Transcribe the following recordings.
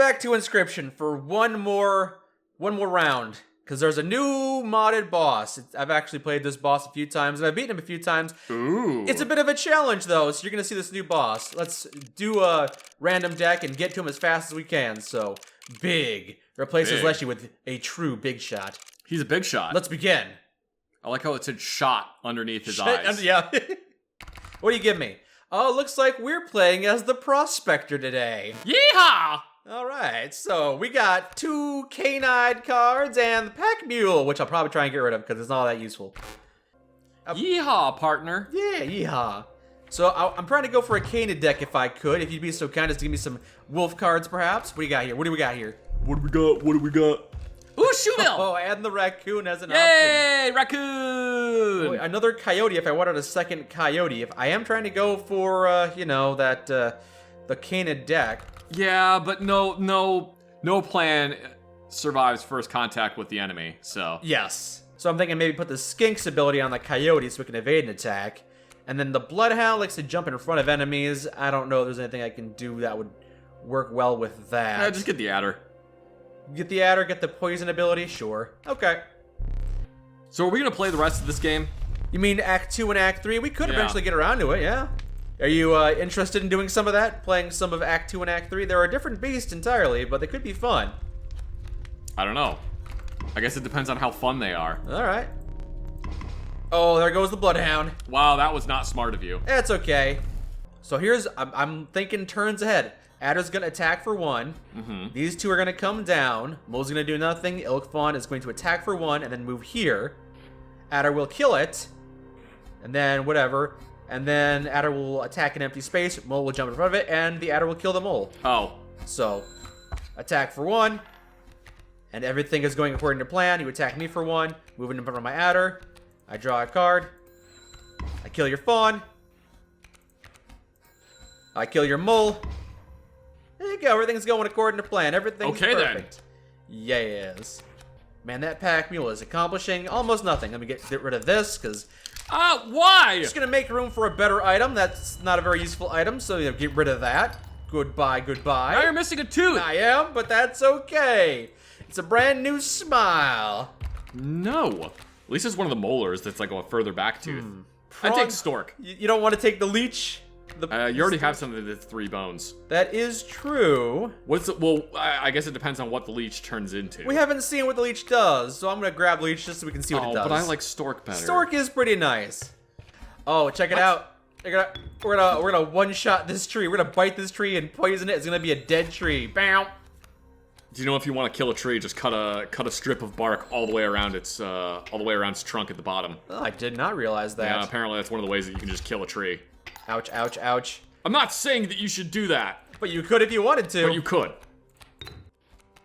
back to Inscryption for one more round. Because there's a new modded boss. I've actually played this boss a few times, and I've beaten him a few times. Ooh. It's a bit of a challenge, though, so you're going to see this new boss. Let's do a random deck and get to him as fast as we can. So, big. Replaces Leshy with a true big shot. He's a big shot. Let's begin. I like how it said shot underneath his eyes. Yeah. What do you give me? Oh, looks like we're playing as the Prospector today. Yeehaw! Alright, so we got 2 Canine cards and the Pack Mule, which I'll probably try and get rid of because it's not that useful. Yeehaw, partner. Yeah, yeehaw. So I'm trying to go for a Canid deck if I could. If you'd be so kind as to give me some wolf cards, perhaps. What do you got here? What do we got here? What do we got? Ooh, Shmoes! Oh, and the raccoon as an option. Yay, raccoon! Oh, another coyote if I wanted a second coyote. If I am trying to go for, the Canid deck. Yeah, but no plan survives first contact with the enemy, so. Yes. So I'm thinking maybe put the Skink's ability on the coyote so we can evade an attack. And then the Bloodhound likes to jump in front of enemies. I don't know if there's anything I can do that would work well with that. Yeah, just get the adder. Get the adder, get the poison ability? Sure. Okay. So are we gonna play the rest of this game? You mean Act 2 and Act 3? We could eventually get around to it, yeah. Are you interested in doing some of that? Playing some of Act 2 and Act 3? They're a different beast entirely, but they could be fun. I don't know. I guess it depends on how fun they are. Alright. Oh, there goes the Bloodhound. Wow, that was not smart of you. That's okay. So I'm thinking turns ahead. Adder's gonna attack for 1. Mm-hmm. These 2 are gonna come down. Mole's gonna do nothing. Ilkfawn is going to attack for 1 and then move here. Adder will kill it. And then whatever. And then Adder will attack an empty space. Mole will jump in front of it, and the Adder will kill the mole. Oh. So, attack for 1. And everything is going according to plan. You attack me for 1. Moving in front of my Adder. I draw a card. I kill your fawn. I kill your mole. There you go. Everything's going according to plan. Everything's perfect. Yes. Man, that Pack Mule is accomplishing almost nothing. Let me get rid of this, because... why? Just gonna make room for a better item. That's not a very useful item, so get rid of that. Goodbye, goodbye. Now you're missing a tooth. I am, but that's okay. It's a brand new smile. No. At least it's one of the molars that's like a further back tooth. I take Stork. You don't want to take the leech? You already have something that's 3 bones. That is true. Well, I guess it depends on what the leech turns into. We haven't seen what the leech does, so I'm gonna grab leech just so we can see what it does. But I like Stork better. Stork is pretty nice. Oh, check it out. We're gonna one-shot this tree. We're gonna bite this tree and poison it. It's gonna be a dead tree. Bam. Do you know if you want to kill a tree, just cut a strip of bark all the way around its trunk at the bottom. Oh, I did not realize that. Yeah, apparently that's one of the ways that you can just kill a tree. Ouch, ouch, ouch. I'm not saying that you should do that. But you could if you wanted to. But you could. Do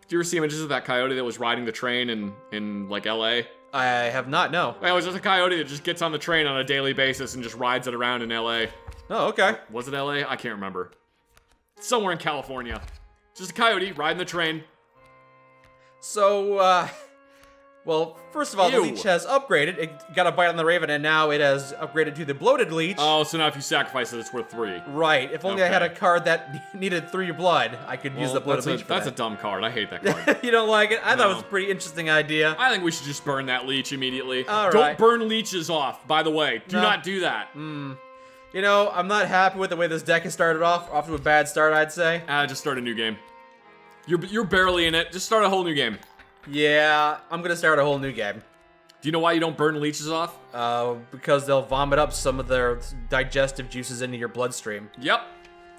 you ever see images of that coyote that was riding the train in like LA? I have not, no. It was just a coyote that just gets on the train on a daily basis and just rides it around in LA. Oh, okay. Was it LA? I can't remember. Somewhere in California. Just a coyote riding the train. So, well, first of all, the leech has upgraded. It got a bite on the raven, and now it has upgraded to the bloated leech. Oh, so now if you sacrifice it, it's worth 3. Right. If only I had a card that needed 3 blood, I could use the bloated leech for That's a dumb card. I hate that card. You don't like it? I thought it was a pretty interesting idea. I think we should just burn that leech immediately. All Don't right. burn leeches off, by the way. Do not do that. You know, I'm not happy with the way this deck has started off to a bad start, I'd say. Just start a new game. You're barely in it. Just start a whole new game. Yeah, I'm gonna start a whole new game. Do you know why you don't burn leeches off? Because they'll vomit up some of their digestive juices into your bloodstream. Yep.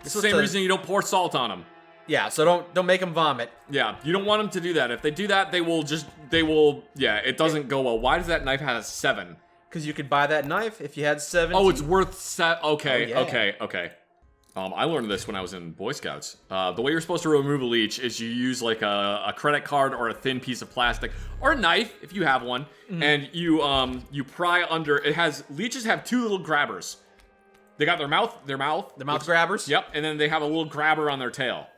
It's the same reason you don't pour salt on them. Yeah, so don't make them vomit. Yeah, you don't want them to do that. If they do that, it doesn't go well. Why does that knife have a 7? Because you could buy that knife if you had 7. Oh, it's worth okay, Oh, yeah. okay. I learned this when I was in Boy Scouts. The way you're supposed to remove a leech is you use like a credit card or a thin piece of plastic or a knife if you have one, and you pry under. Leeches have 2 little grabbers. They got their mouth grabbers. Yep, and then they have a little grabber on their tail.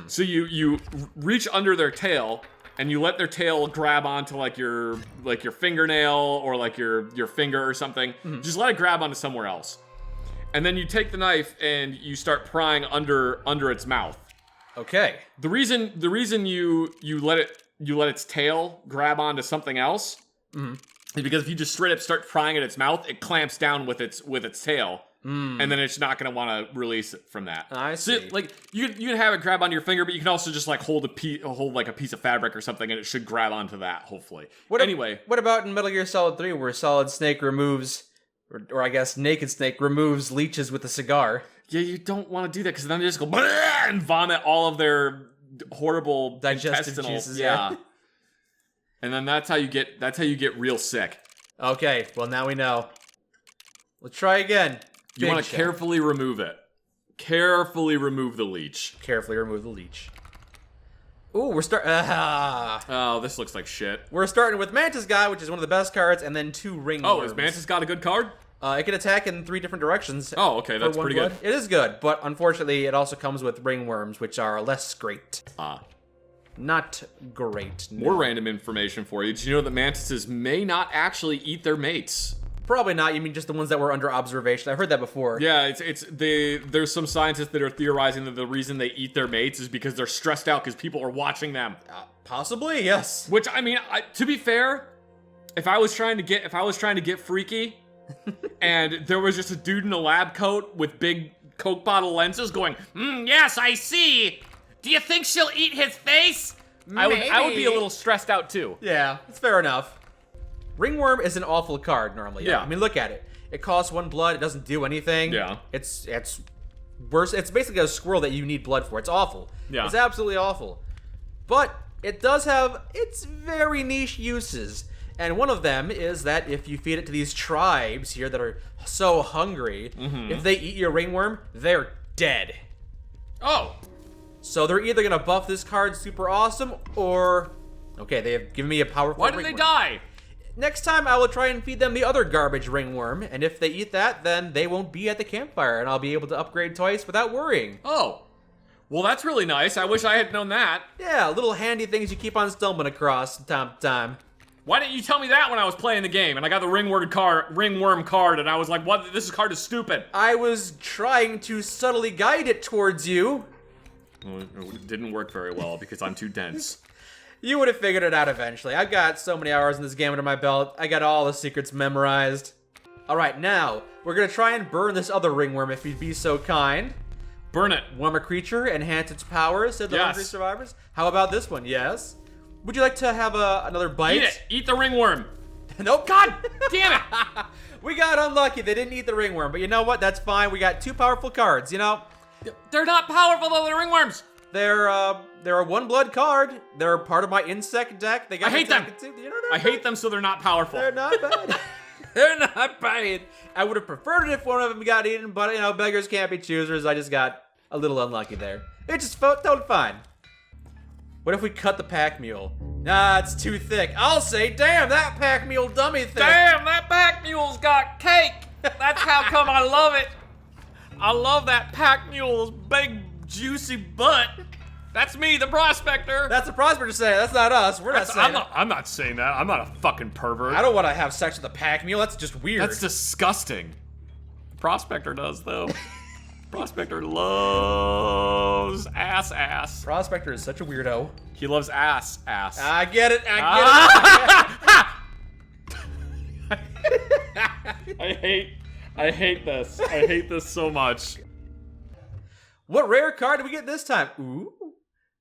So you reach under their tail and you let their tail grab onto like your fingernail or like your finger or something. Just let it grab onto somewhere else. And then you take the knife and you start prying under its mouth. Okay. The reason you let its tail grab onto something else is because if you just straight up start prying at its mouth, it clamps down with its tail. And then it's not going to want to release it from that. I see. So, like you can have it grab onto your finger, but you can also just like hold like a piece of fabric or something, and it should grab onto that. Hopefully. What about in Metal Gear Solid 3, where Solid Snake removes, or I guess Naked Snake removes leeches with a cigar? Yeah, you don't want to do that because then they just go and vomit all of their horrible digestive intestinal juices. Yeah. And then that's how you get real sick. Okay, well now we know. Let's try again. You want to carefully remove it. Carefully remove the leech. Carefully remove the leech. Ooh, we're Oh, this looks like shit. We're starting with Mantis Guy, which is one of the best cards, and then 2 ringworms. Oh, is Mantis got a good card? It can attack in 3 different directions. Oh, okay, that's pretty good. It is good, but unfortunately, it also comes with ringworms, which are less great. Not great. No. More random information for you. Did you know that mantises may not actually eat their mates? Probably not. You mean just the ones that were under observation? I've heard that before. Yeah, there's some scientists that are theorizing that the reason they eat their mates is because they're stressed out because people are watching them. Possibly, yes. Which I mean, to be fair, if I was trying to get freaky, and there was just a dude in a lab coat with big Coke bottle lenses going, yes, I see. Do you think she'll eat his face? Maybe. I would be a little stressed out too. Yeah, that's fair enough. Ringworm is an awful card normally. Yeah. I mean, look at it. It costs 1 blood. It doesn't do anything. Yeah. It's worse. It's basically a squirrel that you need blood for. It's awful. Yeah. It's absolutely awful. But it does have its very niche uses. And one of them is that if you feed it to these tribes here that are so hungry, if they eat your ringworm, they're dead. Oh. So they're either going to buff this card super awesome, or... Okay, they have given me a powerful Why did they die? Next time, I will try and feed them the other garbage ringworm, and if they eat that, then they won't be at the campfire, and I'll be able to upgrade twice without worrying. Oh. Well, that's really nice. I wish I had known that. Yeah, little handy things you keep on stumbling across from time to time. Why didn't you tell me that when I was playing the game, and I got the ringworm card, and I was like, what? This card is stupid. I was trying to subtly guide it towards you. Well, it didn't work very well because I'm too dense. You would have figured it out eventually. I've got so many hours in this game under my belt. I got all the secrets memorized. Alright, now, we're gonna try and burn this other ringworm if you'd be so kind. Burn it. Warm a creature, enhance its powers, said the Yes. hungry survivors. How about this one? Yes. Would you like to have another bite? Eat it. Eat the ringworm. Nope. God damn it. We got unlucky. They didn't eat the ringworm, but you know what? That's fine. We got 2 powerful cards, you know? They're not powerful though, they're ringworms. They're a 1 blood card. They're part of my insect deck. They got I hate them. You know, I hate them so they're not powerful. They're not bad. They're not bad. I would have preferred it if one of them got eaten, but you know, beggars can't be choosers. I just got a little unlucky there. It just felt totally fine. What if we cut the pack mule? Nah, it's too thick. I'll say, damn, that pack mule dummy thick. Damn, that pack mule's got cake. That's how come I love it. I love that pack mule's big, juicy butt. That's me, the prospector. That's the prospector saying. That's not us. We're not saying it. I'm not saying that. I'm not a fucking pervert. I don't want to have sex with a pack mule. That's just weird. That's disgusting. Prospector does, though. Prospector loves ass. Prospector is such a weirdo. He loves ass. I get it. I get it. I hate this. I hate this so much. What rare card did we get this time? Ooh.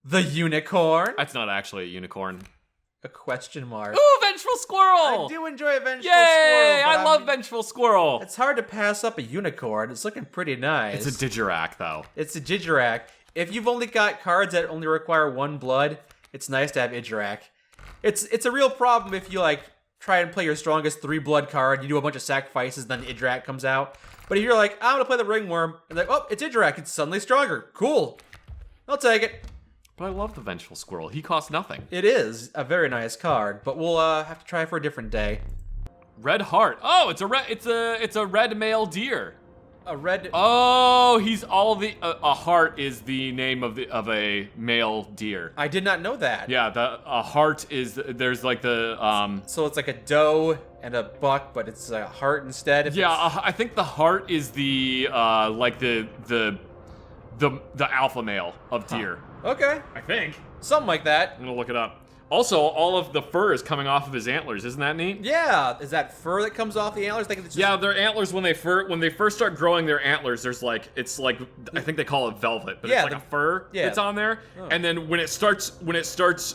The unicorn? That's not actually a unicorn. A question mark. Ooh, vengeful squirrel! I do enjoy a vengeful Yay! squirrel. I love vengeful squirrel. It's hard to pass up a unicorn. It's looking pretty nice. It's a Digirak, though. It's a Digirak. If you've only got cards that only require 1 blood, it's nice to have Digirak. It's a real problem if you like try and play your strongest 3 blood card, you do a bunch of sacrifices, then the Digirak comes out. But if you're like, I'm gonna play the ringworm, and like, oh, it's Digirak, it's suddenly stronger. Cool. I'll take it. But I love the vengeful squirrel. He costs nothing. It is a very nice card, but we'll have to try for a different day. Red heart. Oh, it's a red male deer. A red. Oh, he's all the. A heart is the name of a male deer. I did not know that. Yeah, a heart is. There's like the. So it's like a doe and a buck, but it's a heart instead. Yeah, I think the heart is the like the alpha male of deer. Okay. I think. Something like that. I'm gonna look it up. Also, all of the fur is coming off of his antlers. Isn't that neat? Yeah. Is that fur that comes off the antlers? It's just... Yeah, their antlers when they first start growing their antlers, there's like it's like I think they call it velvet, but yeah, it's like a fur that's on there. Oh. And then when it starts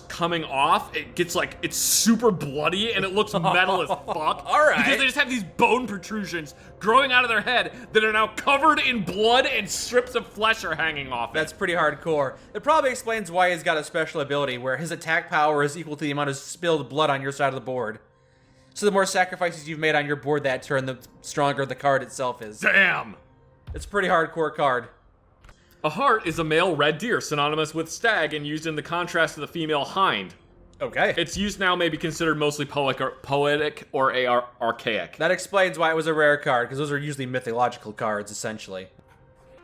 coming off, it gets like it's super bloody and it looks metal as fuck. All right. Because they just have these bone protrusions growing out of their head that are now covered in blood and strips of flesh are hanging off. That's pretty hardcore. It probably explains why he's got a special ability where his attack power is equal to the amount of spilled blood on your side of the board. So the more sacrifices you've made on your board that turn, the stronger the card itself is. Damn! It's a pretty hardcore card. A hart is a male red deer, synonymous with stag and used in the contrast to the female hind. Okay. Its use now may be considered mostly poetic or archaic. That explains why it was a rare card, because those are usually mythological cards, essentially.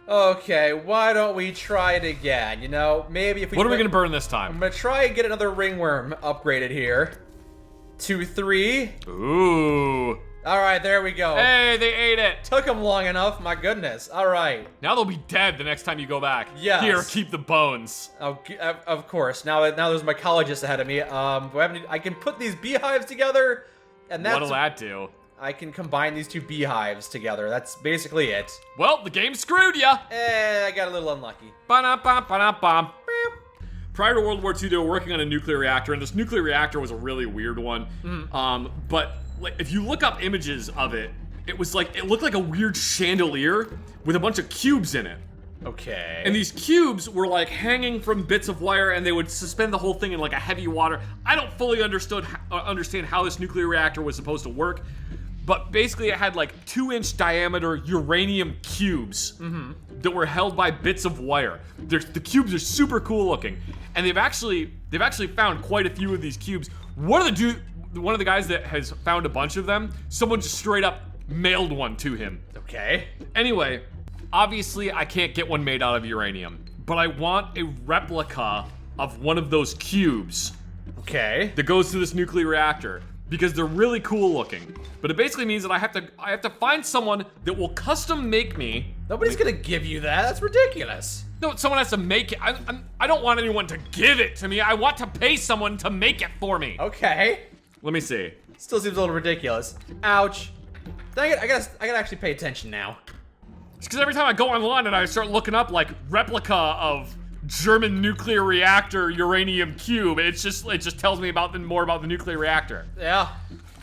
Okay, why don't we try it again? You know, maybe if we... What are we going to burn this time? I'm going to try and get another ringworm upgraded here. 2, 3. Ooh. All right, there we go. Hey, they ate it. Took them long enough, my goodness. All right. Now they'll be dead the next time you go back. Yes. Here, keep the bones. Oh, of course. Now there's mycologist ahead of me. I can put these beehives together, and that's... What'll that do? I can combine these 2 beehives together. That's basically it. Well, the game screwed ya. I got a little unlucky. Ba-da-ba-ba-da-ba. Prior to World War II, they were working on a nuclear reactor, and this nuclear reactor was a really weird one. But like, if you look up images of it, it looked like a weird chandelier with a bunch of cubes in it. Okay. And these cubes were like hanging from bits of wire, and they would suspend the whole thing in like a heavy water. I don't fully understand how this nuclear reactor was supposed to work, but basically it had like 2-inch diameter uranium cubes that were held by bits of wire. The cubes are super cool looking, and they've actually found quite a few of these cubes. One of the guys that has found a bunch of them, someone just straight up mailed one to him. Okay. Anyway, obviously I can't get one made out of uranium, but I want a replica of one of those cubes. Okay. That goes to this nuclear reactor because they're really cool looking. But it basically means that I have to find someone that will custom make me. Nobody's gonna give you that. That's ridiculous. No, someone has to make it. I don't want anyone to give it to me. I want to pay someone to make it for me. Okay. Let me see. Still seems a little ridiculous. Ouch. Dang it, I gotta actually pay attention now. It's because every time I go online and I start looking up like replica of German nuclear reactor uranium cube, it just tells me more about the nuclear reactor. Yeah.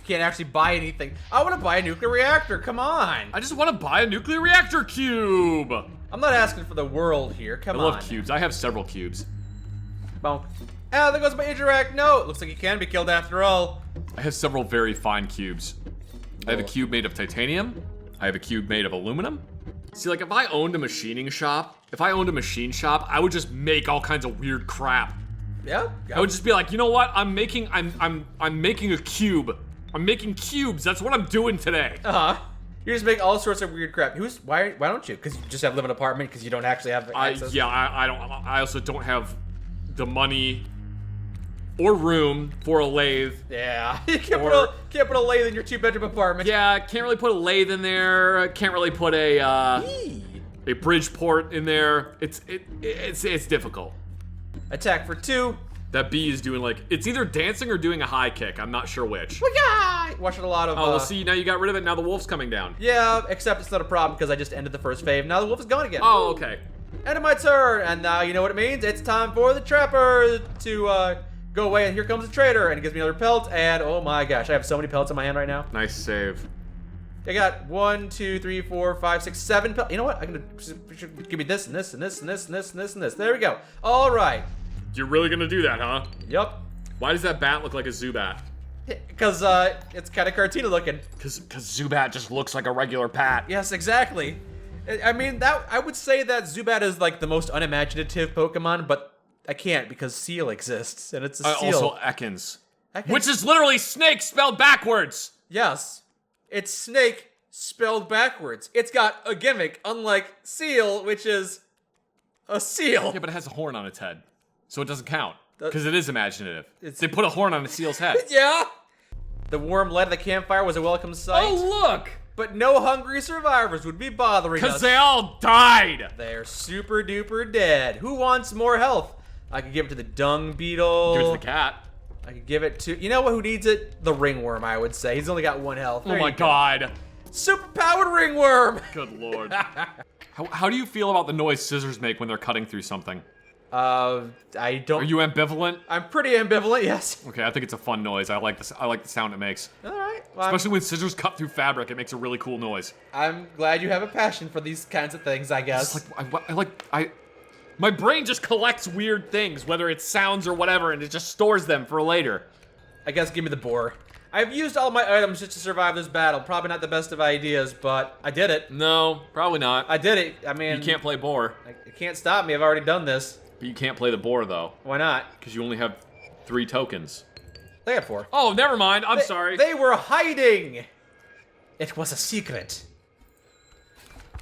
Can't actually buy anything. I want to buy a nuclear reactor. Come on. I just want to buy a nuclear reactor cube. I'm not asking for the world here. Come on. I love cubes. I have several cubes. Bonk. Ah, there goes my interact note. Looks like he can be killed after all. I have several very fine cubes. I have a cube made of titanium. I have a cube made of aluminum. See, like if I owned a machining shop, I would just make all kinds of weird crap. Yeah. I would just be like, you know what? I'm making a cube. I'm making cubes. That's what I'm doing today. You just make all sorts of weird crap. Why don't you? Because you just live in an apartment because you don't actually have access? I don't. I also don't have the money or room for a lathe. Yeah. You can't put a lathe in your 2-bedroom apartment. Yeah, can't really put a lathe in there. Can't really put a Bridgeport in there. It's difficult. Attack for 2. That bee is doing like, it's either dancing or doing a high kick. I'm not sure which. Watching a lot of... Oh, well, see, now you got rid of it. Now the wolf's coming down. Yeah, except it's not a problem because I just ended the first phase. Now the wolf is gone again. Oh, okay. End of my turn. And now you know what it means. It's time for the trapper to go away. And here comes the trader. And it gives me another pelt. And oh my gosh, I have so many pelts in my hand right now. Nice save. I got 1, 2, 3, 4, 5, 6, 7 pelts. You know what? I'm going to give me this and this and this and this and this and this and this. There we go. All right. You're really gonna do that, huh? Yep. Why does that bat look like a Zubat? Because it's kind of cartoony looking. Because Zubat just looks like a regular bat. Yes, exactly. I mean, I would say that Zubat is like the most unimaginative Pokemon, but I can't because Seal exists, and it's a seal. Also Ekans. Which is literally snake spelled backwards. Yes. It's snake spelled backwards. It's got a gimmick, unlike Seal, which is a seal. Yeah, but it has a horn on its head. So it doesn't count, because it is imaginative. They put a horn on a seal's head. Yeah! The warm light of the campfire was a welcome sight. Oh, look! But no hungry survivors would be bothering us. Because they all died! They're super duper dead. Who wants more health? I could give it to the dung beetle. Give it to the cat. I could give it to... You know what? Who needs it? The ringworm, I would say. He's only got 1 health. Oh my god. Super-powered ringworm! Good lord. How do you feel about the noise scissors make when they're cutting through something? I don't... Are you ambivalent? I'm pretty ambivalent, yes. Okay, I think it's a fun noise. I like this. I like the sound it makes. All right. Well, Especially when scissors cut through fabric, it makes a really cool noise. I'm glad you have a passion for these kinds of things, I guess. It's my brain just collects weird things, whether it's sounds or whatever, and it just stores them for later. I guess give me the boar. I've used all my items just to survive this battle. Probably not the best of ideas, but I did it. No, probably not. I did it. I mean... You can't play boar. It can't stop me. I've already done this. But you can't play the boar, though. Why not? Because you only have 3 tokens. They had 4. Oh, never mind. I'm sorry. They were hiding! It was a secret.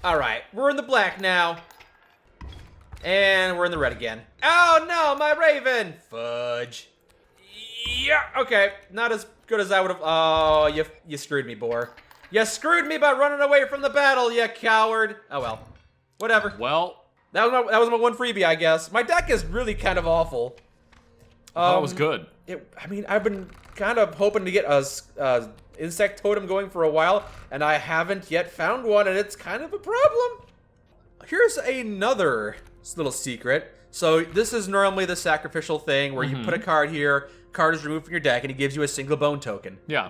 Alright, we're in the black now. And we're in the red again. Oh no, my raven! Fudge. Yeah, okay. Not as good as I would have. Oh, you screwed me, boar. You screwed me by running away from the battle, you coward. Oh well. Whatever. Well, that was my one freebie, I guess. My deck is really kind of awful. That was good. I mean, I've been kind of hoping to get a insect totem going for a while, and I haven't yet found one, and it's kind of a problem. Here's another little secret. So this is normally the sacrificial thing where you put a card here, card is removed from your deck, and it gives you a single bone token. Yeah.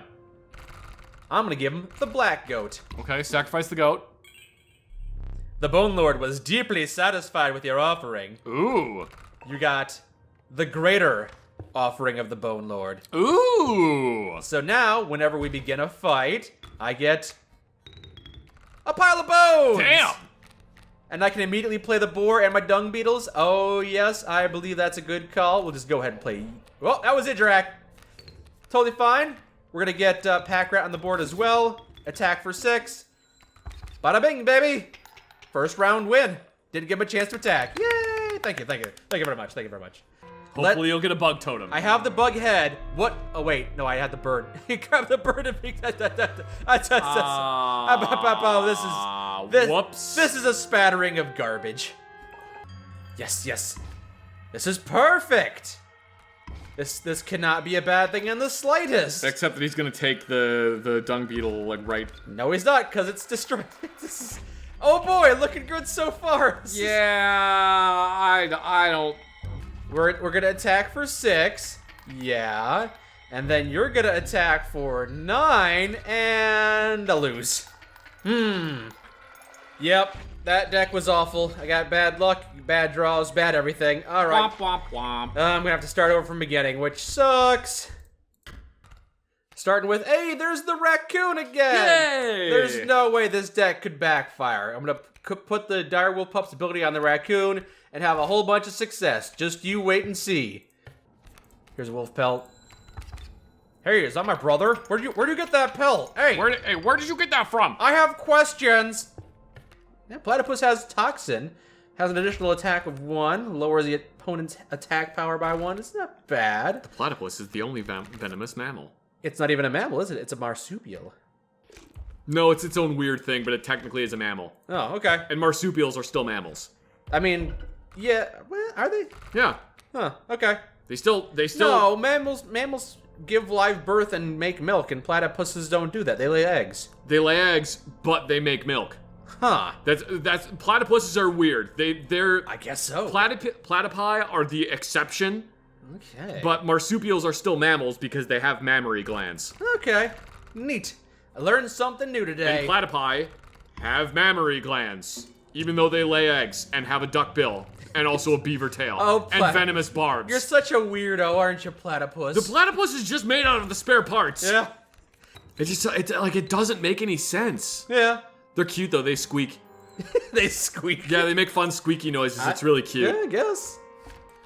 I'm gonna give him the black goat. Okay, sacrifice the goat. The Bone Lord was deeply satisfied with your offering. Ooh. You got the greater offering of the Bone Lord. Ooh. So now, whenever we begin a fight, I get a pile of bones! Damn! And I can immediately play the boar and my dung beetles. Oh, yes, I believe that's a good call. We'll just go ahead and play. Well, that was it, Drac. Totally fine. We're going to get Pack Rat on the board as well. Attack for 6. Bada bing, baby. First round win. Didn't give him a chance to attack. Yay! Thank you, thank you. Thank you very much, thank you very much. Hopefully you'll get a bug totem. I have the bug head. What? Oh, wait. No, I had the bird. He grabbed the bird and picked whoops. This is a spattering of garbage. Yes, yes. This is perfect. This cannot be a bad thing in the slightest. Except that he's gonna take the dung beetle, like, right. No, he's not, because it's destroyed. Oh boy, looking good so far. Yeah, I don't. We're gonna attack for 6. Yeah. And then you're gonna attack for 9 and a lose. Yep, that deck was awful. I got bad luck, bad draws, bad everything. All right. Womp, womp, womp. I'm gonna have to start over from beginning, which sucks. Starting with, hey, there's the raccoon again. Yay! There's no way this deck could backfire. I'm gonna put the Direwolf Pup's ability on the raccoon and have a whole bunch of success. Just you wait and see. Here's a wolf pelt. Hey, is that my brother? Where'd you get that pelt? Hey, Where did you get that from? I have questions. Yeah, Platypus has Toxin. Has an additional attack of 1. Lowers the opponent's attack power by 1. It's not bad. The platypus is the only venomous mammal. It's not even a mammal, is it? It's a marsupial. No, it's its own weird thing, but it technically is a mammal. Oh, okay. And marsupials are still mammals. I mean, yeah, well, are they? Yeah. Huh, okay. They still. No, mammals give live birth and make milk, and platypuses don't do that. They lay eggs. They lay eggs, but they make milk. Huh. That's platypuses are weird. They're I guess so. Platypi are the exception. Okay. But marsupials are still mammals because they have mammary glands. Okay. Neat. I learned something new today. And platypi have mammary glands, even though they lay eggs and have a duck bill and also a beaver tail and venomous barbs. You're such a weirdo, aren't you, platypus? The platypus is just made out of the spare parts. Yeah. It's like it doesn't make any sense. Yeah. They're cute though. They squeak. They squeak. Yeah, they make fun squeaky noises. It's really cute. Yeah, I guess.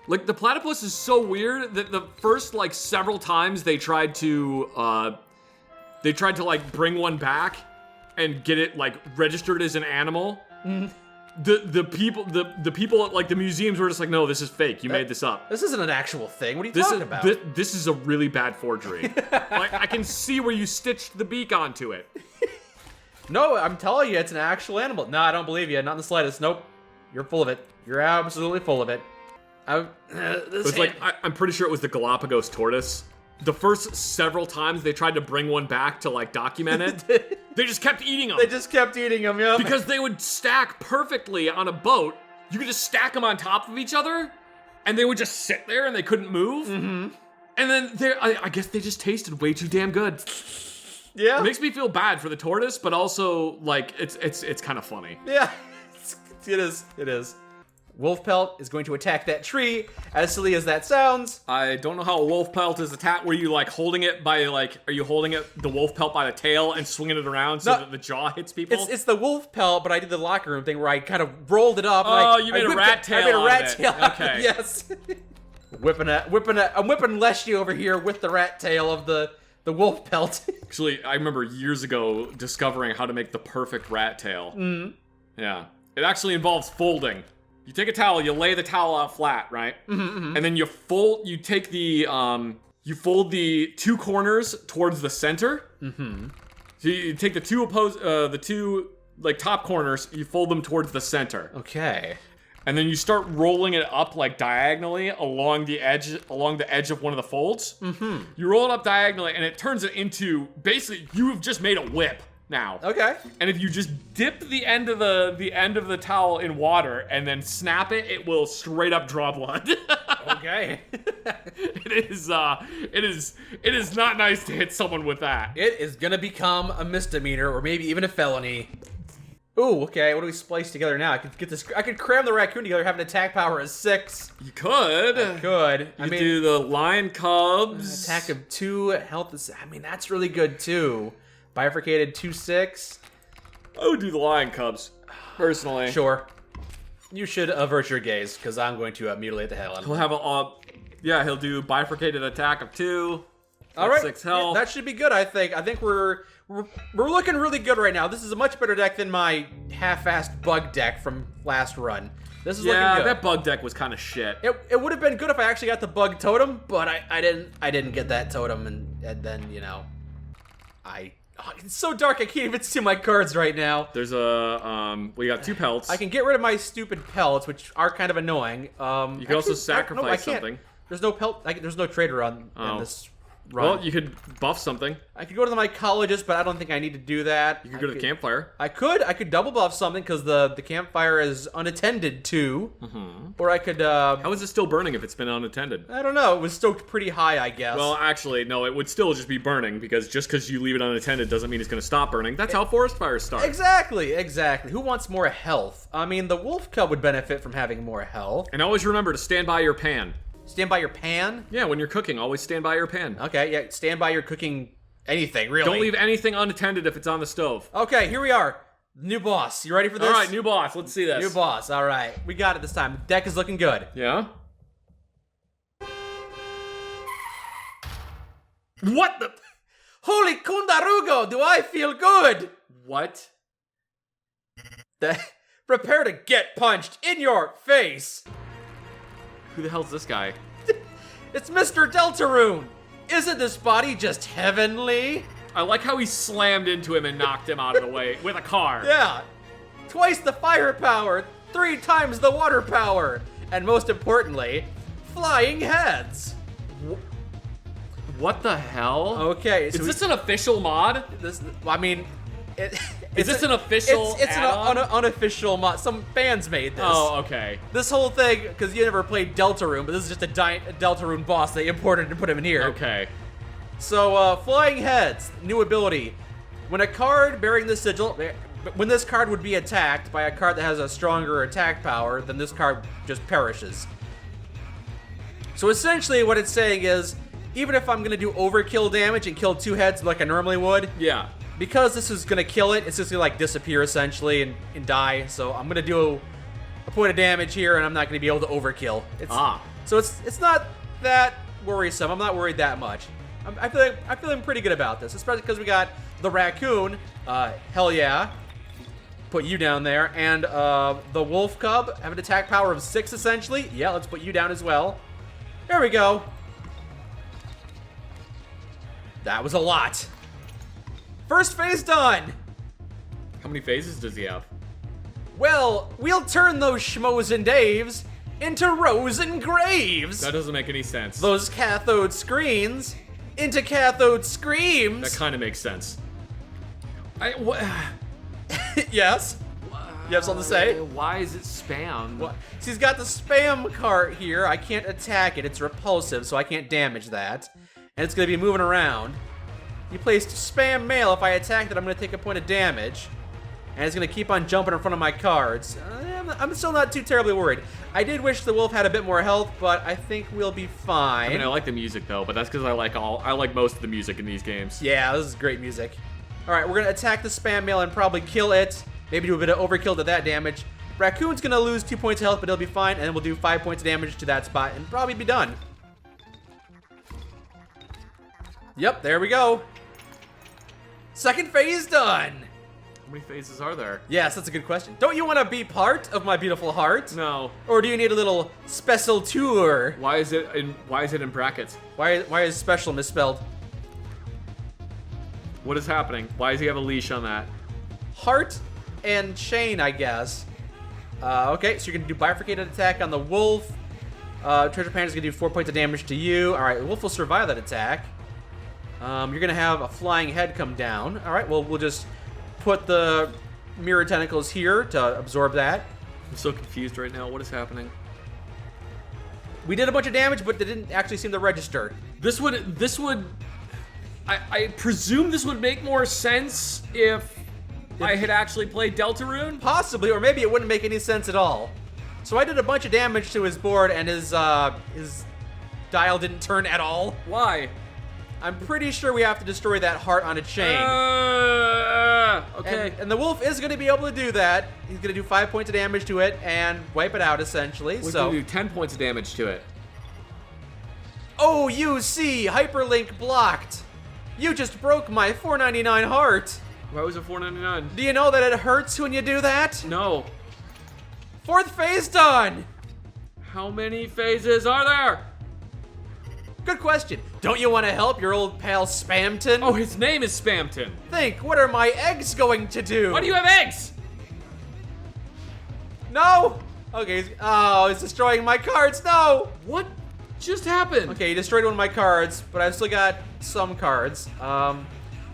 Like, the platypus is so weird that the first, like, several times they tried to, like, bring one back and get it, like, registered as an animal. The people at, like, the museums were just like, no, this is fake. You made this up. This isn't an actual thing. What are you talking about? This is a really bad forgery. Like, I can see where you stitched the beak onto it. No, I'm telling you, it's an actual animal. No, I don't believe you. Not in the slightest. Nope. You're full of it. You're absolutely full of it. It's like, I'm pretty sure it was the Galapagos tortoise. The first several times they tried to bring one back to like document it, they just kept eating them. They just kept eating them, yeah. Because they would stack perfectly on a boat. You could just stack them on top of each other, and they would just sit there and they couldn't move. Mm-hmm. And then I guess they just tasted way too damn good. Yeah. It makes me feel bad for the tortoise, but also like it's kind of funny. Yeah, it is. Wolf pelt is going to attack that tree. As silly as that sounds. I don't know how a wolf pelt is attacked. Were you like holding it by like? Are you holding the wolf pelt by the tail and swinging it around so that the jaw hits people? It's the wolf pelt, but I did the locker room thing where I kind of rolled it up. Oh, and you made a rat tail. I made a rat out of it. tail. Okay. Yes. I'm whipping Leshy over here with the rat tail of the wolf pelt. Actually, I remember years ago discovering how to make the perfect rat tail. Mm. Yeah. It actually involves folding. You take a towel, you lay the towel out flat, right? Mm-hmm. And then you fold you fold the two corners towards the center. Mm-hmm. So you take the two like top corners, you fold them towards the center. Okay. And then you start rolling it up like diagonally along the edge of one of the folds. Mm-hmm. You roll it up diagonally and it turns it into basically you've just made a whip now. Okay. And if you just dip the end of the towel in water and then snap it, it will straight up draw blood. Okay. It is not nice to hit someone with that. It is gonna become a misdemeanor or maybe even a felony. Ooh, okay, what do we splice together now? I could cram the raccoon together, have an attack power of 6. You could. I could. You could do the lion cubs. Attack of 2, health is, that's really good too. Bifurcated 2/6. I would do the lion cubs, personally. Sure. You should avert your gaze, because I'm going to mutilate the hell out of him. He'll have he'll do bifurcated attack of 2. All right, 6 health. Yeah, that should be good. I think we're looking really good right now. This is a much better deck than my half-assed bug deck from last run. This is looking good. Yeah, that bug deck was kind of shit. It would have been good if I actually got the bug totem, but I didn't get that totem, and then it's so dark I can't even see my cards right now. There's we got 2 pelts. I can get rid of my stupid pelts, which are kind of annoying. You can also sacrifice something. There's no pelt. There's no trader in this run. Well, you could buff something. I could go to the mycologist, but I don't think I need to do that. You could go to the campfire. I could double buff something because the campfire is unattended too. Mm-hmm. Or I could. How is it still burning if it's been unattended? I don't know. It was stoked pretty high, I guess. Well, actually, no. It would still just be burning because just because you leave it unattended doesn't mean it's going to stop burning. That's how forest fires start. Exactly. Who wants more health? I mean, the wolf cub would benefit from having more health. And always remember to stand by your pan. Stand by your pan? Yeah, when you're cooking, always stand by your pan. Okay, yeah, stand by your cooking anything, really. Don't leave anything unattended if it's on the stove. Okay, here we are. New boss. You ready for this? All right, new boss. Let's see this. New boss. All right. We got it this time. The deck is looking good. Yeah? What the? Holy Kundarugo, do I feel good? What? Prepare to get punched in your face. Who the hell's this guy? It's Mr. Deltarune. Isn't this body just heavenly? I like how he slammed into him and knocked him out of the way with a car. Yeah. Twice the fire power, 3 times the water power, and most importantly, flying heads. What the hell? Okay, so is this an official mod? Is this an official It's add-on? an unofficial mod. Some fans made this. Oh, okay. This whole thing, because you never played Deltarune, but this is just a Deltarune boss they imported and put him in here. Okay. So, Flying Heads, new ability. When a card bearing this sigil, when this card would be attacked by a card that has a stronger attack power, then this card just perishes. So essentially what it's saying is, even if I'm going to do overkill damage and kill 2 heads like I normally would, Yeah. because this is going to kill it, it's just going to like disappear essentially and die. So I'm going to do a point of damage here and I'm not going to be able to overkill. So it's not that worrisome. I'm not worried that much. I'm feeling pretty good about this, especially because we got the raccoon. Hell yeah. Put you down there. And the wolf cub have an attack power of 6 essentially. Yeah, let's put you down as well. There we go. That was a lot. First phase done. How many phases does he have? Well, we'll turn those Shmoes and Daves into rows and graves. That doesn't make any sense. Those cathode screens into cathode screams. That kind of makes sense. Yes. You have something to say? Why is it spam? What? So he's got the spam cart here. I can't attack it. It's repulsive, so I can't damage that. And it's going to be moving around. He placed spam mail. If I attack it, I'm going to take a point of damage. And it's going to keep on jumping in front of my cards. I'm still not too terribly worried. I did wish the wolf had a bit more health, but I think we'll be fine. I mean, I like the music though, but that's because I like most of the music in these games. Yeah, this is great music. All right, we're going to attack the spam mail and probably kill it. Maybe do a bit of overkill to that damage. Raccoon's going to lose 2 points of health, but he'll be fine, and then we'll do 5 points of damage to that spot and probably be done. Yep, there we go. Second phase done. How many phases are there? Yes, that's a good question. Don't you want to be part of my beautiful heart? No. Or do you need a little special tour? Why is it in brackets? Why is special misspelled? What is happening? Why does he have a leash on that? Heart and chain, I guess. Okay, so you're gonna do bifurcated attack on the wolf. Treasure Panda's gonna do 4 points of damage to you. All right, the wolf will survive that attack. You're gonna have a flying head come down. All right, well, we'll just put the mirror tentacles here to absorb that. I'm so confused right now. What is happening? We did a bunch of damage, but they didn't actually seem to register. This would. I presume this would make more sense if I had actually played Deltarune. Possibly, or maybe it wouldn't make any sense at all. So I did a bunch of damage to his board, and his dial didn't turn at all. Why? I'm pretty sure we have to destroy that heart on a chain. Okay. And the wolf is going to be able to do that. He's going to do 5 points of damage to it and wipe it out, essentially. We're going to do 10 points of damage to it. Oh, you see, hyperlink blocked. You just broke my $4.99 heart. Why was it $4.99? Do you know that it hurts when you do that? No. Fourth phase done. How many phases are there? Good question. Don't you want to help your old pal Spamton? Oh, his name is Spamton. Think, what are my eggs going to do? Why do you have eggs? No. Okay. He's destroying my cards. No. What just happened? Okay, he destroyed one of my cards, but I've still got some cards.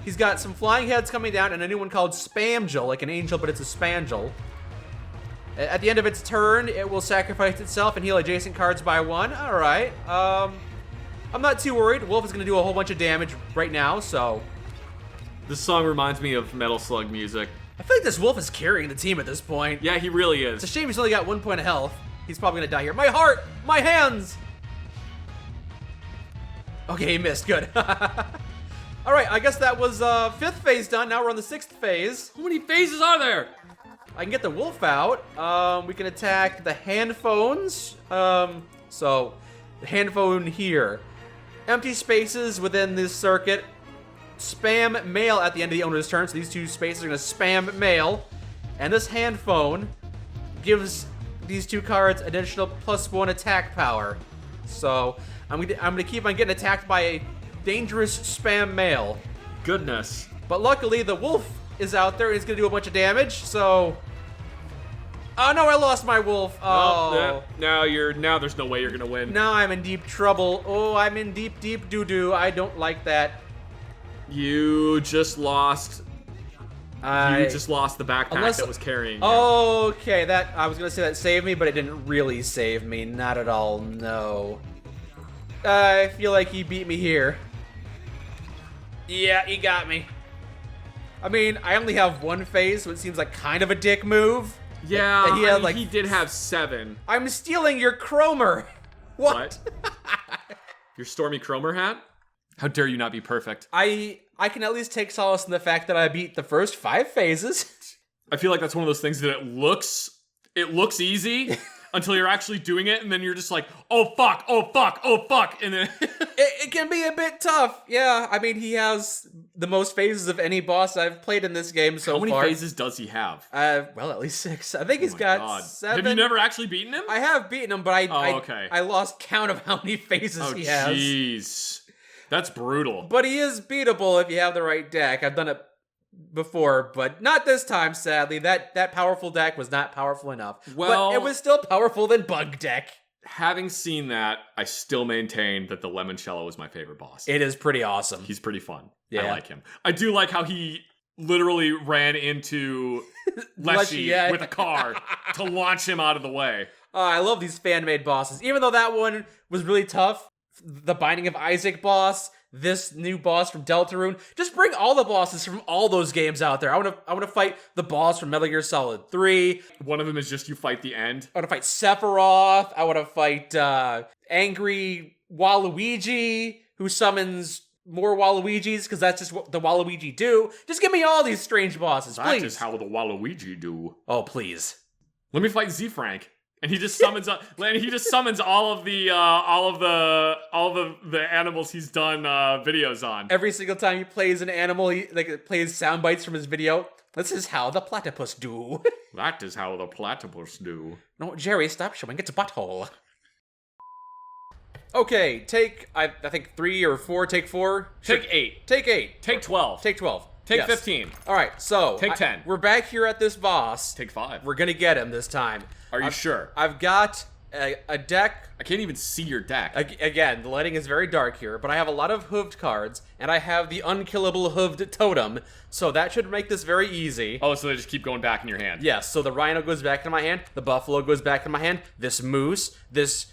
He's got some flying heads coming down and a new one called Spamgel, like an angel, but it's a Spangel. At the end of its turn, it will sacrifice itself and heal adjacent cards by 1. All right. I'm not too worried. Wolf is going to do a whole bunch of damage right now, so... This song reminds me of Metal Slug music. I feel like this wolf is carrying the team at this point. Yeah, he really It's a is. shame he's only got 1 point of health. He's probably going to die here. My heart! My hands! Okay, he missed. Good. All right, I guess that was 5th phase done. Now we're on the 6th phase. How many phases are there? I can get the wolf out. We can attack the hand phones. So, the hand phone here. Empty spaces within this circuit. Spam mail at the end of the owner's turn. So these two spaces are going to spam mail. And this hand phone gives these two cards additional +1 attack power. So I'm gonna keep on getting attacked by a dangerous spam mail. Goodness. But luckily the wolf is out there and he's gonna do a bunch of damage. So, oh no, I lost my wolf. Oh, now there's no way you're gonna win. now I'm in deep trouble. Oh, I'm in deep doo doo. I don't like that. You just lost. I You just lost the backpack that was carrying you. Okay, that I was gonna say that saved me, but it didn't really save me. Not at all. No. I feel like he beat me here. Yeah, he got me. I mean, I only have 1 phase, so it seems like kind of a dick move. Yeah, And he had, like, he did have 7. I'm stealing your Chromer. What? Your Stormy Cromer hat? How dare you not be perfect? I can at least take solace in the fact that I beat the first 5 phases. I feel like that's one of those things that it looks easy until you're actually doing it, and then you're just like, oh fuck, and then It can be a bit tough. Yeah, I mean, he has the most phases of any boss I've played in this game so how many far. phases does he have? Well, at least 6. I think he's got God. 7. Have you never actually beaten him? I have beaten him, but okay. I lost count of how many phases he has. Jeez. That's brutal. But he is beatable if you have the right deck. I've done it before, but not this time, sadly. That powerful deck was not powerful enough. Well, but it was still powerful than Bug Deck. Having seen that, I still maintain that the Limoncello is my favorite boss. It is pretty awesome. He's pretty fun. Yeah. I like him. I do like how he literally ran into Leshy with a car to launch him out of the way. I love these fan-made bosses. Even though that one was really tough, the Binding of Isaac boss, this new boss from Deltarune, just bring all the bosses from all those games out there. I want to fight the boss from Metal Gear Solid 3. One of them is just you fight the end. I want to fight Sephiroth. I want to fight angry Waluigi, who summons more Waluigis, because that's just what the Waluigi do. Just give me all these strange bosses, please. That is how the Waluigi do. Oh, please. Let me fight Z-Frank. And he just summons all of the animals he's done videos on. Every single time he plays an animal, he plays sound bites from his video. This is how the platypus do. That is how the platypus do. No, Jerry, stop showing its butthole. Okay, take, I think 3 or 4, take 4. Take 8. Take 8. Take 12. Take 12. Take Yes. 15. All right, so. Take 10. We're back here at this boss. Take 5. We're gonna get him this time. Are you sure? I've got a deck. I can't even see your deck. Again, the lighting is very dark here, but I have a lot of hooved cards, and I have the unkillable hooved totem, so that should make this very easy. Oh, so they just keep going back in your hand. Yes, so the rhino goes back into my hand, the buffalo goes back in my hand, this moose, this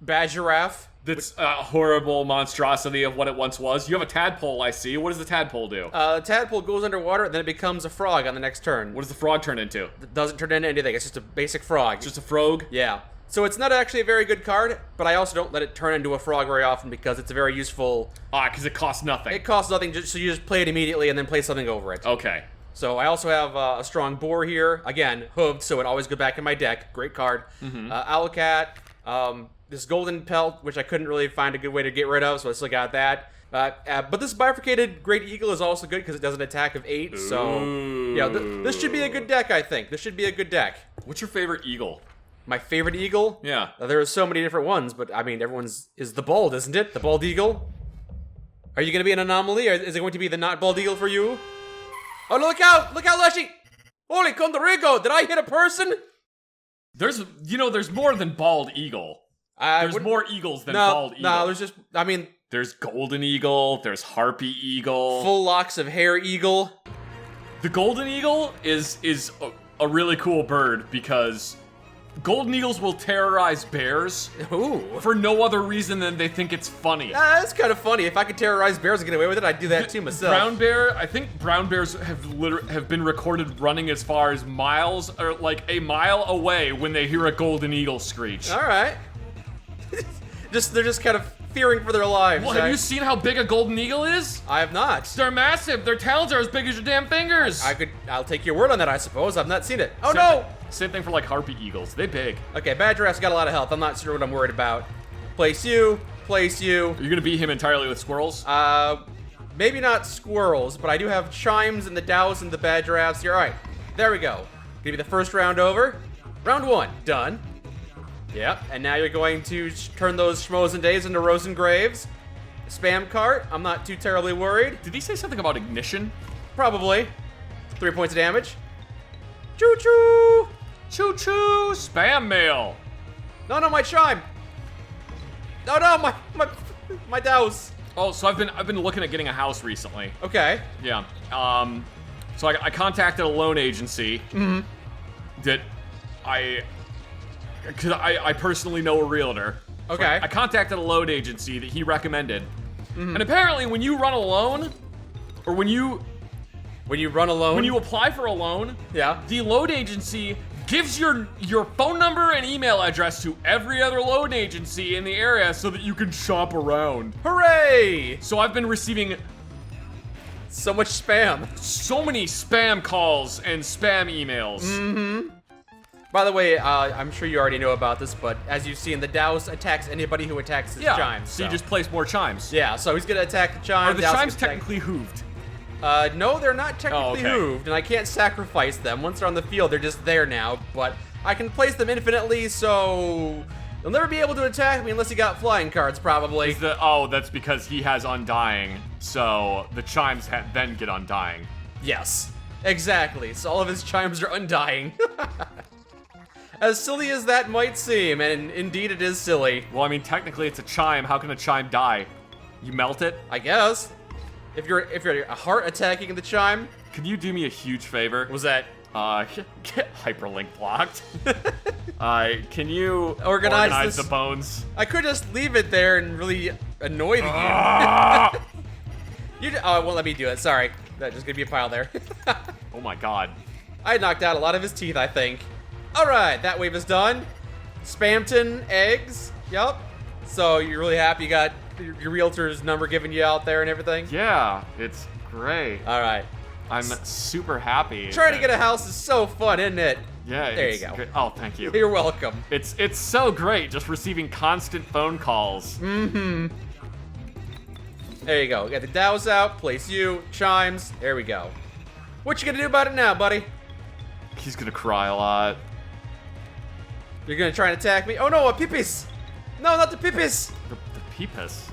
badgiraffe. That's a horrible monstrosity of what it once was. You have a tadpole, I see. What does the tadpole do? The tadpole goes underwater, then it becomes a frog on the next turn. What does the frog turn into? It doesn't turn into anything, it's just a basic frog. Just a frog? Yeah. So it's not actually a very good card, but I also don't let it turn into a frog very often because it's a very useful... Because it costs nothing. It costs nothing, so you just play it immediately and then play something over it. Okay. So I also have a strong boar here. Again, hooved, so it always goes back in my deck. Great card. Owlcat. This golden pelt, which I couldn't really find a good way to get rid of, so I still got that. But this bifurcated Great Eagle is also good because it does an attack of 8. So, yeah, this should be a good deck, I think. This should be a good deck. What's your favorite eagle? My favorite eagle? Yeah. There are so many different ones, but I mean, everyone's is the bald, isn't it? The bald eagle? Are you going to be an anomaly, or is it going to be the not bald eagle for you? Oh, no, look out! Look out, Leshy! Holy Condorigo! Did I hit a person? There's more than bald eagle. There's more eagles than bald eagle. No, there's just, I mean... There's golden eagle, there's harpy eagle. Full locks of hair eagle. The golden eagle is a really cool bird because golden eagles will terrorize bears. Ooh. For no other reason than they think it's funny. That's kind of funny. If I could terrorize bears and get away with it, I'd do that too myself. I think brown bears have been recorded running as far as miles, or like a mile away when they hear a golden eagle screech. All right. They're just kind of fearing for their lives. Well, have you seen how big a golden eagle is? I have not. They're massive. Their talons are as big as your damn fingers. I'll take your word on that, I suppose. I've not seen it. Oh, no! Same thing for like harpy eagles. They big. Okay, Badgiraff's got a lot of health. I'm not sure what I'm worried about. Place you. Place you. Are you gonna beat him entirely with squirrels? Maybe not squirrels, but I do have chimes and the dows and the Badgiraffs here. All right, there we go. Give me the first round over. Round 1, done. Yep, and now you're going to turn those Shmoes and Days into Rosengraves. Spam cart, I'm not too terribly worried. Did he say something about ignition? Probably. 3 points of damage. Choo-choo! Choo-choo! Spam mail! No, my chime! No, my douse! Oh, so I've been looking at getting a house recently. Okay. Yeah. So I contacted a loan agency. That because I personally know a realtor. Okay. So I contacted a loan agency that he recommended. And apparently when you run a loan, or when you run a loan? When you apply for a loan, yeah, the loan agency gives your phone number and email address to every other loan agency in the area so that you can shop around. Hooray! So I've been receiving so much spam. So many spam calls and spam emails. By the way, I'm sure you already know about this, but as you've seen, the Douse attacks anybody who attacks his chimes. So you just place more chimes. Yeah, so he's gonna attack the chimes. Are the chimes technically hooved? No, they're not technically hooved, and I can't sacrifice them. Once they're on the field, they're just there now, but I can place them infinitely, so they'll never be able to attack me unless he got flying cards, probably. That's because he has Undying, so the chimes then get Undying. Yes, exactly. So all of his chimes are undying. As silly as that might seem, and indeed it is silly. Well, I mean, technically it's a chime. How can a chime die? You melt it? I guess. If you're a heart attacking the chime. Can you do me a huge favor? What was that? Get hyperlink blocked. Can you organize the bones? I could just leave it there and really annoy the you. Oh, it won't let me do it. Sorry. That's just gonna be a pile there. Oh my god. I knocked out a lot of his teeth, I think. Alright, that wave is done. Spamton eggs. Yup. So you're really happy you got your realtor's number given you out there and everything? Yeah, it's great. Alright. I'm super happy. Trying to get a house is so fun, isn't it? Yeah, there you go. Great. Oh, thank you. You're welcome. It's so great just receiving constant phone calls. Mm-hmm. There you go. We got the Dows out, place you, chimes. There we go. What you gonna do about it now, buddy? He's gonna cry a lot. You're gonna try and attack me? Oh no, a Pipis! No, not the Pipis! The Peepus?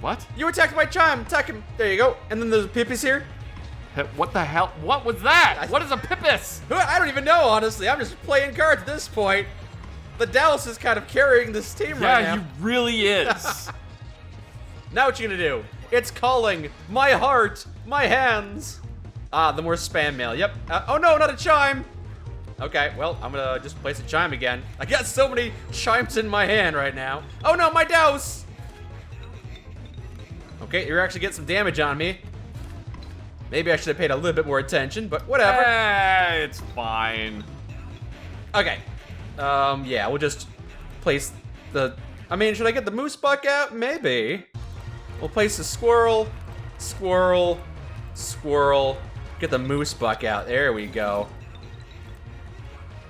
What? You attacked my chime, attack him. There you go. And then there's a Pipis here. What the hell? What was that? What is a Pipis? I don't even know, honestly. I'm just playing cards at this point. The Dallas is kind of carrying this team right now. Yeah, he really is. Now what you gonna do? It's calling. My heart, my hands. Ah, the more spam mail. Yep. Oh no, not a chime. Okay, well, I'm gonna just place a chime again. I got so many chimes in my hand right now. Oh no, my douse! Okay, you're actually getting some damage on me. Maybe I should have paid a little bit more attention, but whatever. It's fine. Okay. Yeah, we'll just place the... I mean, should I get the moose buck out? Maybe. We'll place the squirrel, squirrel, squirrel. Get the moose buck out. There we go.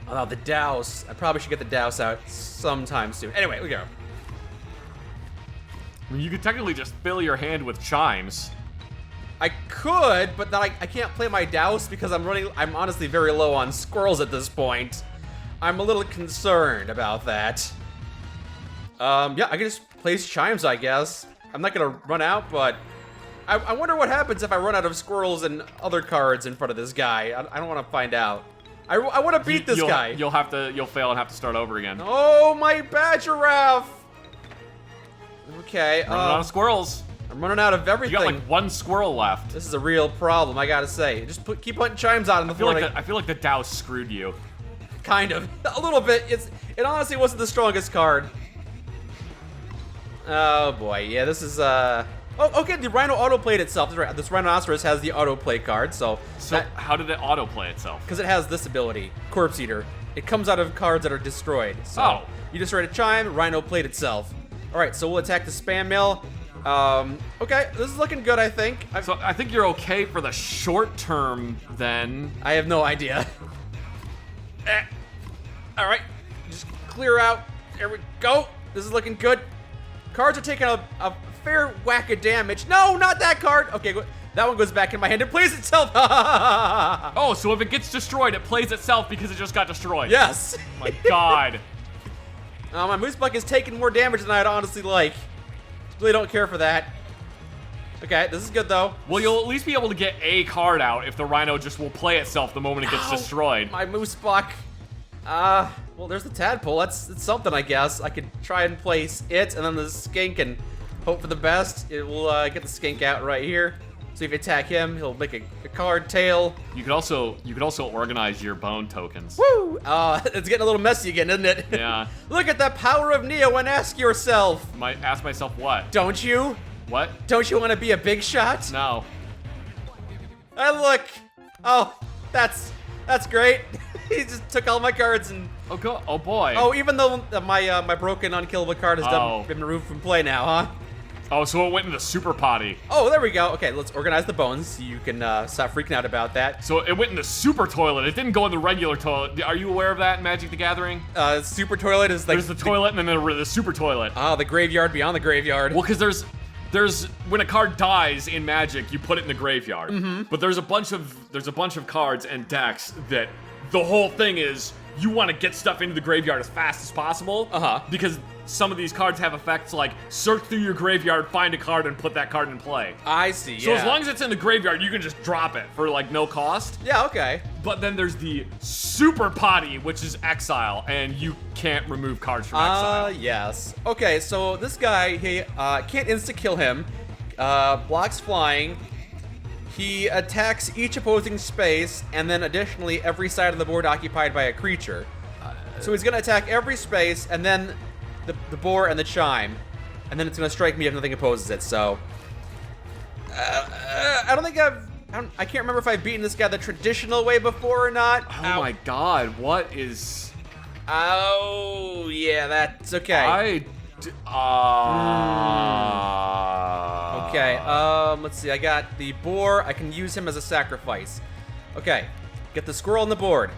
Oh, the douse. I probably should get the douse out sometime soon. Anyway, we go. I mean, you could technically just fill your hand with chimes. I could, but then I can't play my douse because I'm honestly very low on squirrels at this point. I'm a little concerned about that. Yeah, I can just place chimes, I guess. I'm not gonna run out, but I wonder what happens if I run out of squirrels and other cards in front of this guy. I don't want to find out. I want to beat this guy. You'll fail and have to start over again. Oh, my badger giraffe. Okay. Running out of squirrels. I'm running out of everything. You got like one squirrel left. This is a real problem, I gotta say. Just keep putting chimes out in the floor. I feel like the Douse screwed you. Kind of. A little bit. It honestly wasn't the strongest card. Oh boy, yeah, this is Oh, okay, the Rhino autoplayed itself. That's right. This Rhinoceros has the autoplay card, so how did it autoplay itself? Because it has this ability, Corpse Eater. It comes out of cards that are destroyed. So you destroyed a chime, Rhino played itself. Alright, so we'll attack the spam mail. Okay, this is looking good, I think. So I think you're okay for the short term, then. I have no idea. Alright, just clear out. There we go. This is looking good. Cards are taking a fair whack of damage. No, not that card. Okay, that one goes back in my hand. It plays itself. Oh, so if it gets destroyed, it plays itself because it just got destroyed. Yes. Oh my god. My Moose Buck is taking more damage than I'd honestly like. Really don't care for that. Okay, this is good though. Well, you'll at least be able to get a card out if the Rhino just will play itself the moment it gets destroyed. My Moose Buck. Well, there's the Tadpole. That's something, I guess. I could try and place it, and then the Skink, and hope for the best. It will get the Skink out right here. So if you attack him, he'll make a card tail. You could also organize your bone tokens. Woo! It's getting a little messy again, isn't it? Yeah. Look at the power of Neo and ask yourself. Ask myself what? Don't you? What? Don't you want to be a big shot? No. Look. Oh, that's great. He just took all my cards and... Oh boy. Oh, even though my broken unkillable card has been removed from play now, huh? Oh, so it went into Super Potty. Oh, there we go. Okay, let's organize the bones so you can stop freaking out about that. So it went in the Super Toilet. It didn't go in the regular toilet. Are you aware of that in Magic the Gathering? Super Toilet is like... There's the toilet and then the Super Toilet. Ah, the graveyard beyond the graveyard. Well, because there's when a card dies in Magic, you put it in the graveyard. Mm-hmm. But there's a bunch of cards and decks that the whole thing is you want to get stuff into the graveyard as fast as possible. Uh-huh. Because some of these cards have effects like search through your graveyard, find a card, and put that card in play. I see, So as long as it's in the graveyard, you can just drop it for like no cost. Yeah, okay. But then there's the super potty, which is exile, and you can't remove cards from exile. Yes. Okay, so this guy, he can't insta-kill him. Blocks flying. He attacks each opposing space, and then additionally every side of the board occupied by a creature. So he's gonna attack every space, and then the boar and the chime, and then it's gonna strike me if nothing opposes it. So I don't think I can't remember if I've beaten this guy the traditional way before or not. Oh my god, what is... Oh, yeah, that's okay. Okay, let's see. I got the boar. I can use him as a sacrifice. Okay, get the squirrel on the board.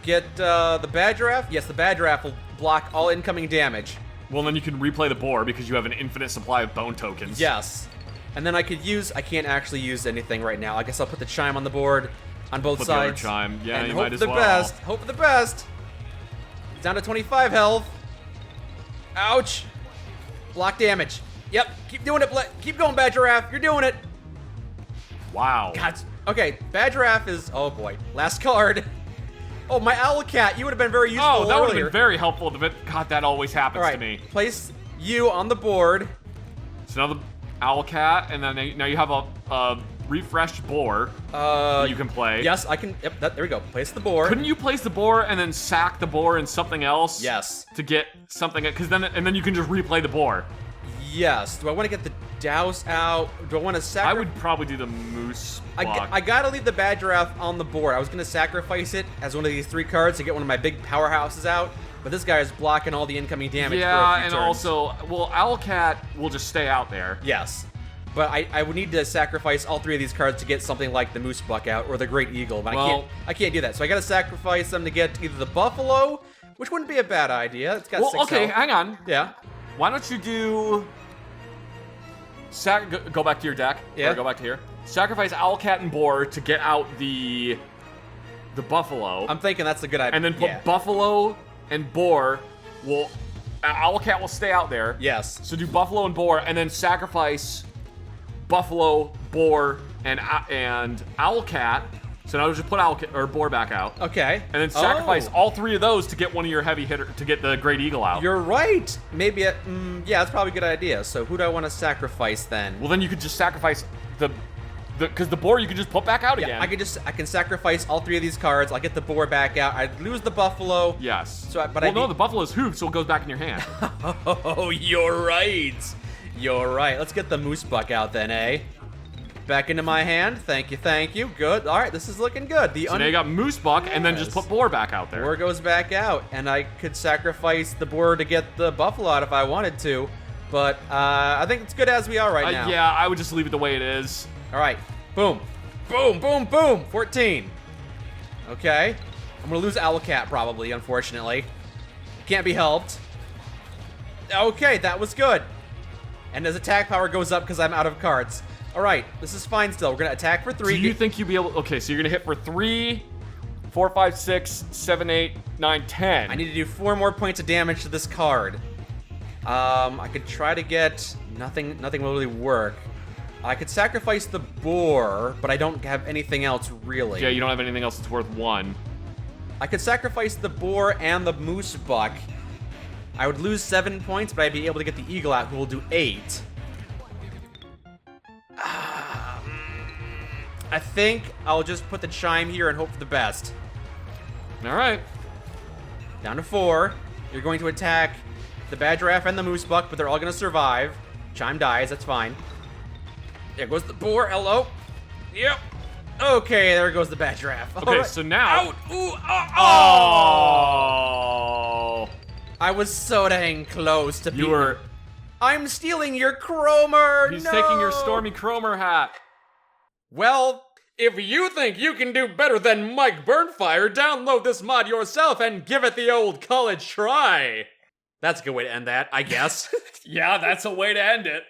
Get the bad giraffe. Yes, the bad giraffe will block all incoming damage. Well, then you can replay the boar because you have an infinite supply of bone tokens. Yes. And then I can't actually use anything right now. I guess I'll put the chime on the board on both Put sides. the other chime. Yeah, and you hope might as for the well. best. Hope for the best. Down to 25 health. Ouch. Block damage. Yep, keep doing it. Keep going, Bad Giraffe. You're doing it. Wow. God. Okay, Bad Giraffe is... Oh, boy. Last card. Oh, my Owl Cat. You would have been very useful Oh, that would have earlier. been very helpful. God, that always happens All right, to me. place you on the board. So now the owl cat, and then now you have a refreshed boar that you can play. Yes, I can... Yep, there we go. Place the board. Couldn't you place the boar and then sack the boar in something else? Yes. To get something, because then you can just replay the boar. Yes. Do I want to get the Douse out? Do I want to sacrifice? I would probably do the moose block. I gotta leave the Bad Giraffe on the board. I was gonna sacrifice it as one of these 3 cards to get one of my big powerhouses out, but this guy is blocking all the incoming damage for a Yeah, few and turns. also, well, Owlcat will just stay out there. Yes. But I would need to sacrifice all 3 of these cards to get something like the Moose Buck out or the Great Eagle, but I can't do that. So I gotta sacrifice them to get either the Buffalo, which wouldn't be a bad idea. It's got 6 okay, health. hang on. Yeah. Why don't you do... Go back to your deck. Yeah. Or go back to here. Sacrifice Owlcat and Boar to get out the Buffalo. I'm thinking that's a good idea. And then put Buffalo and Boar will... Owlcat will stay out there. Yes. So do Buffalo and Boar, and then sacrifice Buffalo, Boar, and Owlcat. So now just put Owlcat or Boar back out. Okay. And then sacrifice all 3 of those to get one of your heavy hitter to get the Great Eagle out. You're right. Maybe, yeah, that's probably a good idea. So who do I want to sacrifice then? Well, then you could just sacrifice because the Boar you can just put back out again. I can sacrifice all 3 of these cards. I'll get the Boar back out. I'd lose the Buffalo. Yes. The Buffalo's hooved, so it goes back in your hand. Oh, you're right. You're right. Let's get the Moose Buck out then, eh? Back into my hand. Thank you. Good. All right, this is looking good. So now you got Moose Buck, and then just put Boar back out there. Boar goes back out, and I could sacrifice the Boar to get the Buffalo out if I wanted to, but I think it's good as we are right now. Yeah, I would just leave it the way it is. All right. Boom. Boom, boom, boom. 14. Okay. I'm going to lose Owlcat probably, unfortunately. Can't be helped. Okay, that was good. And his attack power goes up because I'm out of cards. All right, this is fine still. We're going to attack for 3. Do you think you'll be able... Okay, so you're going to hit for 3, 4, 5, 6, 7, 8, 9, 10. I need to do 4 more points of damage to this card. I could try to get... Nothing will really work. I could sacrifice the Boar, but I don't have anything else really. Yeah, you don't have anything else that's worth 1. I could sacrifice the Boar and the Moose Buck. I would lose 7 points, but I'd be able to get the Eagle out, who will do 8. I think I'll just put the Chime here and hope for the best. All right. Down to 4. You're going to attack the Bad Giraffe and the Moose Buck, but they're all going to survive. Chime dies, that's fine. There goes the Boar, hello. Yep. Okay, there goes the Bad Giraffe. Okay, Right. so now... Out! Ooh, Oh! I was so dang close to beating You were... him. I'm stealing your Cromer! He's No! taking your Stormy Cromer hat. Well, if you think you can do better than Mike Burnfire, download this mod yourself and give it the old college try. That's a good way to end that, I guess. Yeah, that's a way to end it.